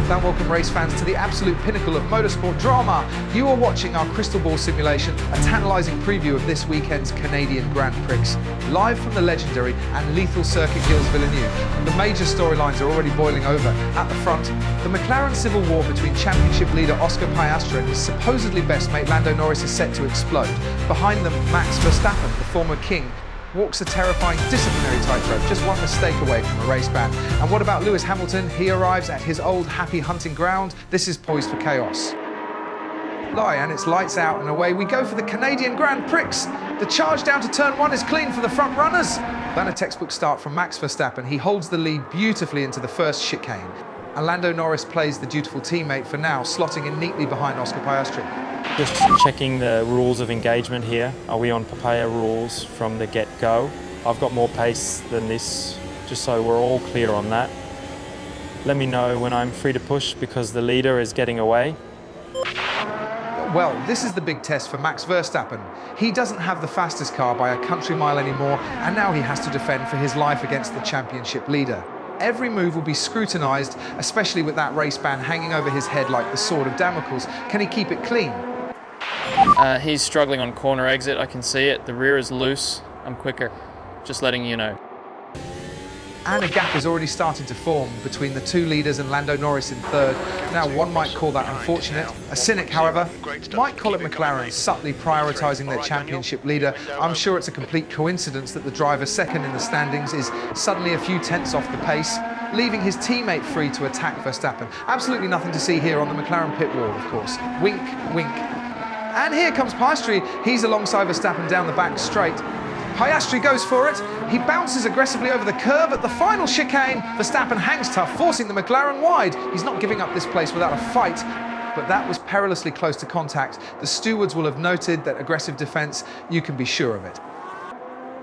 and welcome race fans to the absolute pinnacle of motorsport drama. You are watching our crystal ball simulation, a tantalising preview of this weekend's Canadian Grand Prix. Live from the legendary and lethal circuit Gilles Villeneuve, the major storylines are already boiling over. At the front, the McLaren civil war between championship leader Oscar Piastri and his supposedly best mate Lando Norris is set to explode. Behind them, Max Verstappen, the former king, walks a terrifying disciplinary tightrope, just one mistake away from a race ban. And what about Lewis Hamilton? He arrives at his old happy hunting ground. This is poised for chaos. And it's lights out and away we go for the Canadian Grand Prix. The charge down to turn 1 is clean for the front runners. Then a textbook start from Max Verstappen. He holds the lead beautifully into the first chicane. And Lando Norris plays the dutiful teammate for now, slotting in neatly behind Oscar Piastri. Just checking the rules of engagement here. Are we on papaya rules from the get-go? I've got more pace than this, just so we're all clear on that. Let me know when I'm free to push because the leader is getting away. Well, this is the big test for Max Verstappen. He doesn't have the fastest car by a country mile anymore, and now he has to defend for his life against the championship leader. Every move will be scrutinised, especially with that race ban hanging over his head like the sword of Damocles. Can he keep it clean? He's struggling on corner exit, I can see it. The rear is loose, I'm quicker, just letting you know. And a gap is already starting to form between the two leaders and Lando Norris in third. Now, one might call that unfortunate. A cynic, however, might call it McLaren subtly prioritising their championship leader. I'm sure it's a complete coincidence that the driver second in the standings is suddenly a few tenths off the pace, leaving his teammate free to attack Verstappen. Absolutely nothing to see here on the McLaren pit wall, of course. Wink, wink. And here comes Piastri. He's alongside Verstappen down the back straight. Piastri goes for it. He bounces aggressively over the curb at the final chicane. Verstappen hangs tough, forcing the McLaren wide. He's not giving up this place without a fight, but that was perilously close to contact. The stewards will have noted that aggressive defence, you can be sure of it.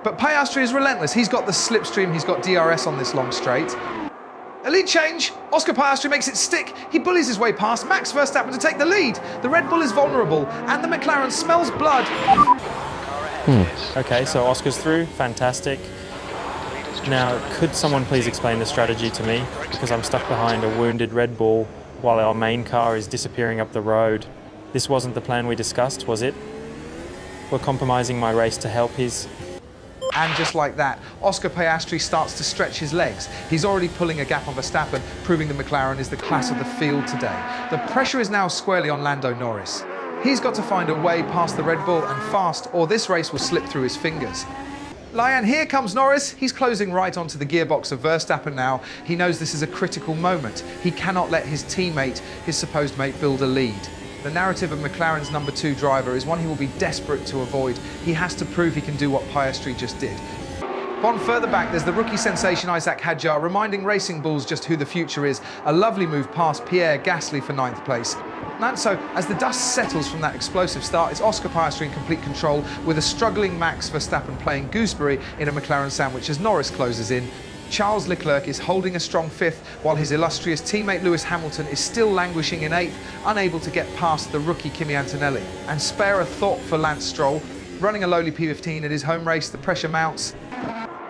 But Piastri is relentless. He's got the slipstream, he's got DRS on this long straight. A lead change. Oscar Piastri makes it stick. He bullies his way past Max Verstappen to take the lead. The Red Bull is vulnerable, and the McLaren smells blood. Okay, so Oscar's through, fantastic. Now, could someone please explain the strategy to me? Because I'm stuck behind a wounded Red Bull while our main car is disappearing up the road. This wasn't the plan we discussed, was it? We're compromising my race to help his... And just like that, Oscar Piastri starts to stretch his legs. He's already pulling a gap on Verstappen, proving the McLaren is the class of the field today. The pressure is now squarely on Lando Norris. He's got to find a way past the Red Bull and fast, or this race will slip through his fingers. And here comes Norris. He's closing right onto the gearbox of Verstappen now. He knows this is a critical moment. He cannot let his teammate, his supposed mate, build a lead. The narrative of McLaren's number 2 driver is one he will be desperate to avoid. He has to prove he can do what Piastri just did. On further back, there's the rookie sensation Isaac Hadjar, reminding racing bulls just who the future is. A lovely move past Pierre Gasly for 9th place. And so, as the dust settles from that explosive start, it's Oscar Piastri in complete control, with a struggling Max Verstappen playing gooseberry in a McLaren sandwich as Norris closes in. Charles Leclerc is holding a strong 5th, while his illustrious teammate Lewis Hamilton is still languishing in 8th, unable to get past the rookie Kimi Antonelli. And spare a thought for Lance Stroll. Running a lowly P15 at his home race, the pressure mounts.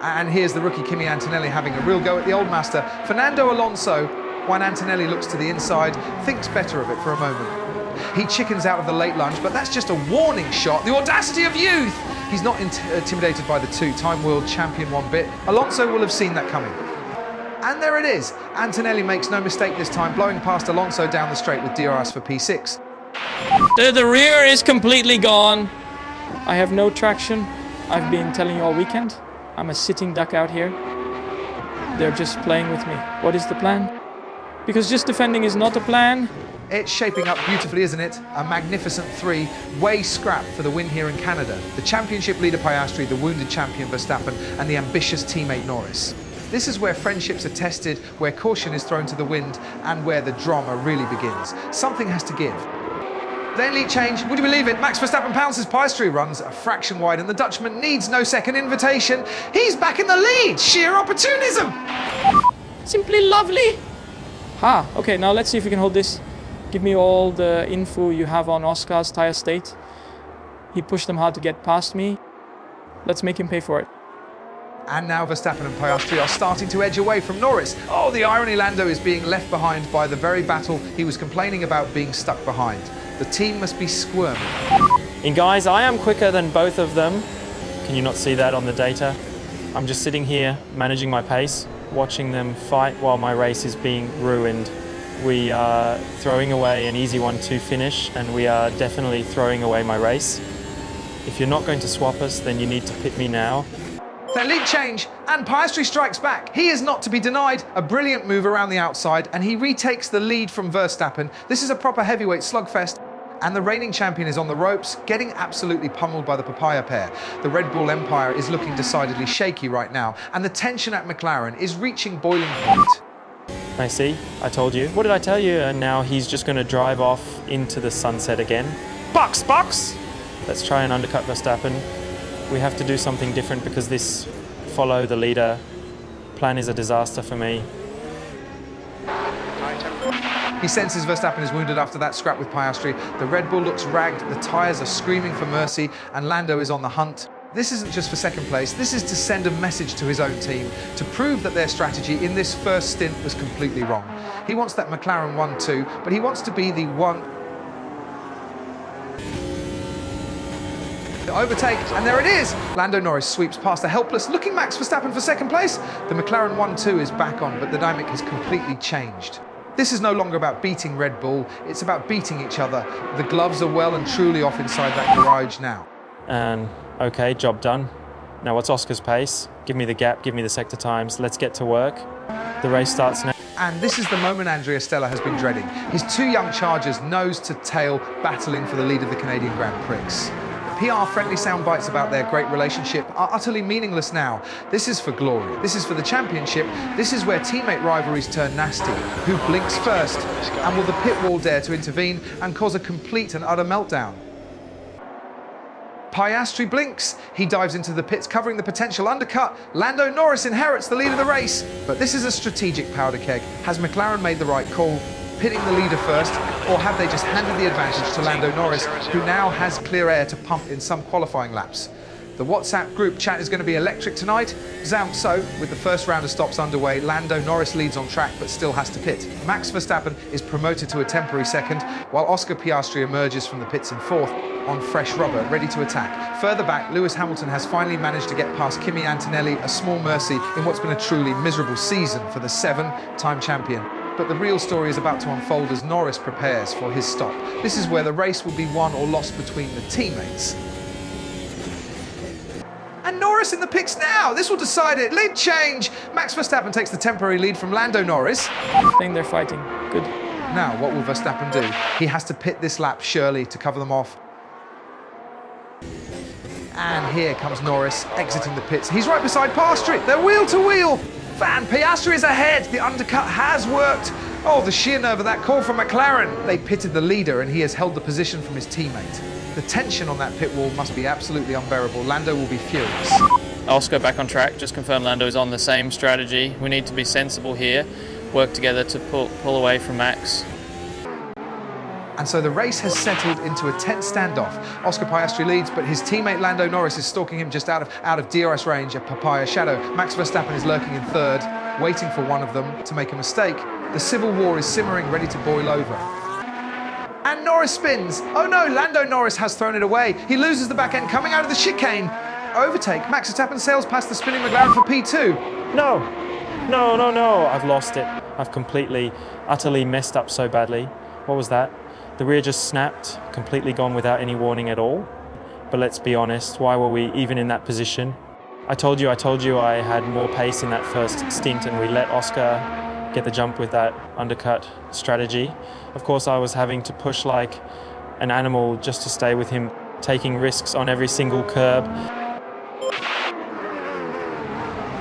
And here's the rookie Kimi Antonelli having a real go at the old master. Fernando Alonso, when Antonelli looks to the inside, thinks better of it for a moment. He chickens out of the late lunge, but that's just a warning shot. The audacity of youth! He's not intimidated by the 2-time world champion one bit. Alonso will have seen that coming. And there it is. Antonelli makes no mistake this time, blowing past Alonso down the straight with DRS for P6. The rear is completely gone. I have no traction. I've been telling you all weekend. I'm a sitting duck out here. They're just playing with me. What is the plan? Because just defending is not a plan. It's shaping up beautifully, isn't it? A magnificent 3, way scrapped for the win here in Canada. The championship leader Piastri, the wounded champion Verstappen, and the ambitious teammate Norris. This is where friendships are tested, where caution is thrown to the wind, and where the drama really begins. Something has to give. Then lead change, would you believe it? Max Verstappen pounces, Piastri runs a fraction wide, and the Dutchman needs no second invitation. He's back in the lead! Sheer opportunism! Simply lovely. Okay, now let's see if we can hold this. Give me all the info you have on Oscar's tyre state. He pushed them hard to get past me. Let's make him pay for it. And now Verstappen and Piastri are starting to edge away from Norris. Oh, the irony, Lando is being left behind by the very battle he was complaining about being stuck behind. The team must be squirming. And guys, I am quicker than both of them. Can you not see that on the data? I'm just sitting here, managing my pace, watching them fight while my race is being ruined. We are throwing away an easy 1-2 finish, and we are definitely throwing away my race. If you're not going to swap us, then you need to pit me now. Their lead change, and Piastri strikes back. He is not to be denied. A brilliant move around the outside, and he retakes the lead from Verstappen. This is a proper heavyweight slugfest, and the reigning champion is on the ropes, getting absolutely pummeled by the papaya pair. The Red Bull Empire is looking decidedly shaky right now, and the tension at McLaren is reaching boiling point. I see, I told you. What did I tell you? And now he's just going to drive off into the sunset again. Box! Let's try and undercut Verstappen. We have to do something different because this follow the leader plan is a disaster for me. He senses Verstappen is wounded after that scrap with Piastri. The Red Bull looks ragged, the tyres are screaming for mercy, and Lando is on the hunt. This isn't just for second place, this is to send a message to his own team, to prove that their strategy in this first stint was completely wrong. He wants that McLaren 1-2, but he wants to be the one... The overtake, and there it is! Lando Norris sweeps past a helpless looking Max Verstappen for second place. The McLaren 1-2 is back on, but the dynamic has completely changed. This is no longer about beating Red Bull, it's about beating each other. The gloves are well and truly off inside that garage now. And okay, job done. Now what's Oscar's pace? Give me the gap, give me the sector times, let's get to work. The race starts now. And this is the moment Andrea Stella has been dreading. His two young chargers nose to tail battling for the lead of the Canadian Grand Prix. PR-friendly sound bites about their great relationship are utterly meaningless now. This is for glory. This is for the championship. This is where teammate rivalries turn nasty. Who blinks first? And will the pit wall dare to intervene and cause a complete and utter meltdown? Piastri blinks. He dives into the pits, covering the potential undercut. Lando Norris inherits the lead of the race. But this is a strategic powder keg. Has McLaren made the right call, pitting the leader first, or have they just handed the advantage to Lando Norris, who now has clear air to pump in some qualifying laps? The WhatsApp group chat is going to be electric tonight. So, with the first round of stops underway, Lando Norris leads on track but still has to pit. Max Verstappen is promoted to a temporary second, while Oscar Piastri emerges from the pits in fourth on fresh rubber, ready to attack. Further back, Lewis Hamilton has finally managed to get past Kimi Antonelli, a small mercy in what's been a truly miserable season for the seven-time champion. But the real story is about to unfold as Norris prepares for his stop. This is where the race will be won or lost between the teammates. And Norris in the pits now. This will decide it. Lead change. Max Verstappen takes the temporary lead from Lando Norris. I think they're fighting. Good. Now, what will Verstappen do? He has to pit this lap, surely, to cover them off. And here comes Norris, exiting the pits. He's right beside Piastri. They're wheel to wheel. Van Piastri is ahead. The undercut has worked. Oh, the sheer nerve of that call from McLaren. They pitted the leader and he has held the position from his teammate. The tension on that pit wall must be absolutely unbearable. Lando will be furious. Oscar back on track, just confirmed Lando is on the same strategy. We need to be sensible here, work together to pull away from Max. And so the race has settled into a tense standoff. Oscar Piastri leads, but his teammate Lando Norris is stalking him just out of DRS range, a papaya shadow. Max Verstappen is lurking in third, waiting for one of them to make a mistake. The civil war is simmering, ready to boil over. And Norris spins. Oh no, Lando Norris has thrown it away. He loses the back end coming out of the chicane. Overtake. Max Verstappen sails past the spinning McLaren for P2. No. I've lost it. I've completely, utterly messed up so badly. What was that? The rear just snapped, completely gone without any warning at all. But let's be honest, why were we even in that position? I told you I had more pace in that first stint and we let Oscar get the jump with that undercut strategy. Of course, I was having to push like an animal just to stay with him, taking risks on every single curb.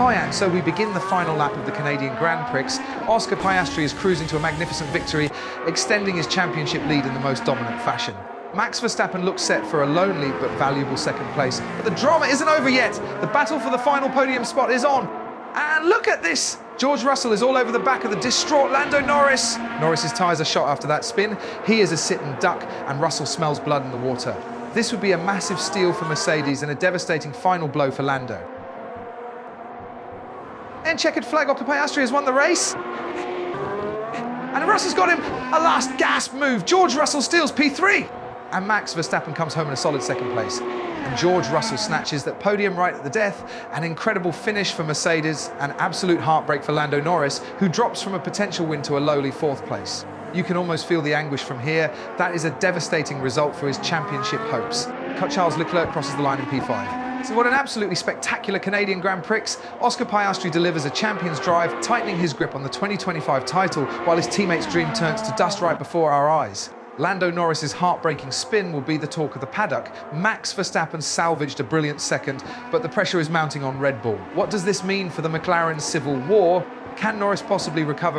And so we begin the final lap of the Canadian Grand Prix. Oscar Piastri is cruising to a magnificent victory, extending his championship lead in the most dominant fashion. Max Verstappen looks set for a lonely but valuable second place. But the drama isn't over yet. The battle for the final podium spot is on. And look at this! George Russell is all over the back of the distraught Lando Norris. Norris's tyres are shot after that spin. He is a sit and duck, and Russell smells blood in the water. This would be a massive steal for Mercedes and a devastating final blow for Lando. giant checkered flag. Oscar Piastri has won the race. And Russell's got him. A last gasp move. George Russell steals P3. And Max Verstappen comes home in a solid second place. And George Russell snatches that podium right at the death. An incredible finish for Mercedes, an absolute heartbreak for Lando Norris, who drops from a potential win to a lowly 4th place. You can almost feel the anguish from here. That is a devastating result for his championship hopes. Charles Leclerc crosses the line in P5. So what an absolutely spectacular Canadian Grand Prix. Oscar Piastri delivers a champion's drive, tightening his grip on the 2025 title, while his teammate's dream turns to dust right before our eyes. Lando Norris's heartbreaking spin will be the talk of the paddock. Max Verstappen salvaged a brilliant second, but the pressure is mounting on Red Bull. What does this mean for the McLaren civil war? Can Norris possibly recover